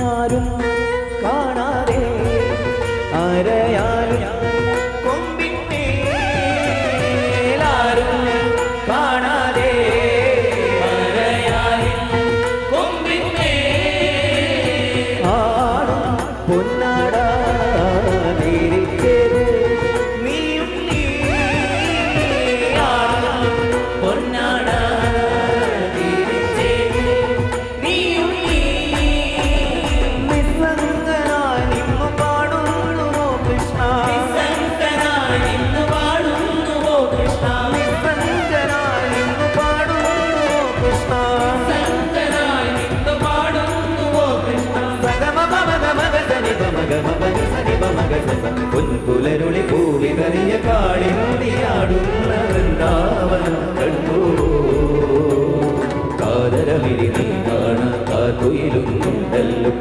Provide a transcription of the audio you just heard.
ആരും കാണാതെ ആരയാലും കൊമ്പിന്മേലാരും കാണാതെ ആരയാലും കൊമ്പിന്മേൽ ആടും പൊന്നാട നേരിച്ചത് നീയും നീ ആടും പൊന്നാട പുലരുളി പൂവിതറിയ കാളിമൂടിയാടുന്ന വൃന്ദാവനം കണ്ടു കാതരമിരി നീ കാണ കാതുയിലുണ്ടല്ലോ